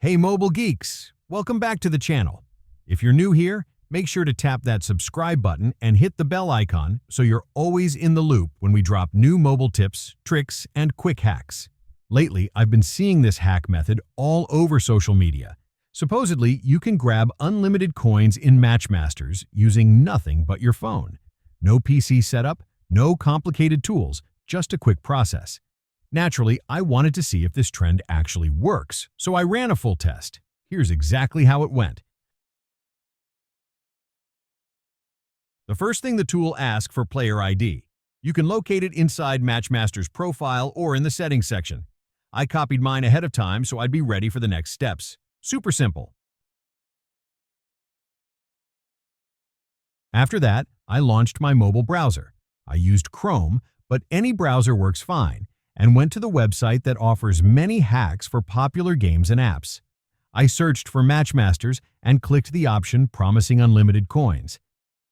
Hey mobile geeks, welcome back to the channel. If you're new here, make sure to tap that subscribe button and hit the bell icon so you're always in the loop when we drop new mobile tips, tricks, and quick hacks. Lately, I've been seeing this hack method all over social media. Supposedly, you can grab unlimited coins in Matchmasters using nothing but your phone. No PC setup, no complicated tools, just a quick process. Naturally, I wanted to see if this trend actually works, so I ran a full test. Here's exactly how it went. The first thing the tool asks for player ID. You can locate it inside Matchmaster's profile or in the settings section. I copied mine ahead of time so I'd be ready for the next steps. Super simple. After that, I launched my mobile browser. I used Chrome, but any browser works fine, and went to the website that offers many hacks for popular games and apps. I searched for Matchmasters and clicked the option promising unlimited coins.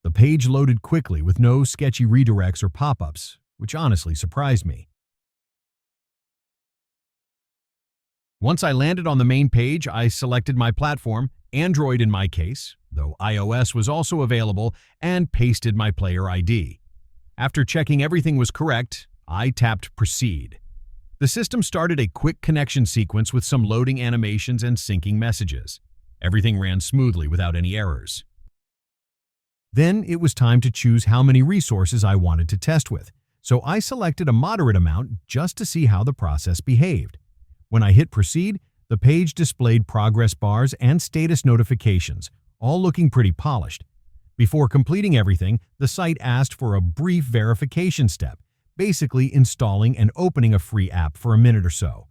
The page loaded quickly with no sketchy redirects or pop-ups, which honestly surprised me. Once I landed on the main page, I selected my platform, Android in my case, though iOS was also available, and pasted my player ID. After checking everything was correct, I tapped Proceed. The system started a quick connection sequence with some loading animations and syncing messages. Everything ran smoothly without any errors. Then it was time to choose how many resources I wanted to test with, so I selected a moderate amount just to see how the process behaved. When I hit Proceed, the page displayed progress bars and status notifications, all looking pretty polished. Before completing everything, the site asked for a brief verification step, basically installing and opening a free app for a minute or so.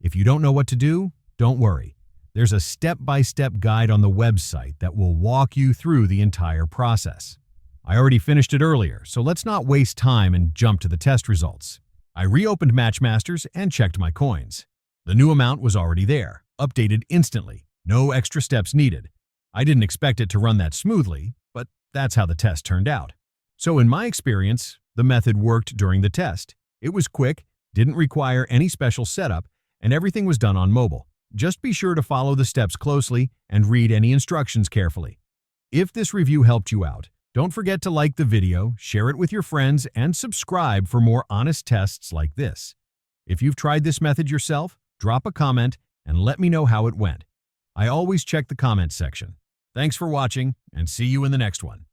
If you don't know what to do, don't worry. There's a step-by-step guide on the website that will walk you through the entire process. I already finished it earlier, so let's not waste time and jump to the test results. I reopened Matchmasters and checked my coins. The new amount was already there, updated instantly, no extra steps needed. I didn't expect it to run that smoothly, but that's how the test turned out. So in my experience, the method worked during the test. It was quick, didn't require any special setup, and everything was done on mobile. Just be sure to follow the steps closely and read any instructions carefully. If this review helped you out, don't forget to like the video, share it with your friends, and subscribe for more honest tests like this. If you've tried this method yourself, drop a comment and let me know how it went. I always check the comment section. Thanks for watching, and see you in the next one.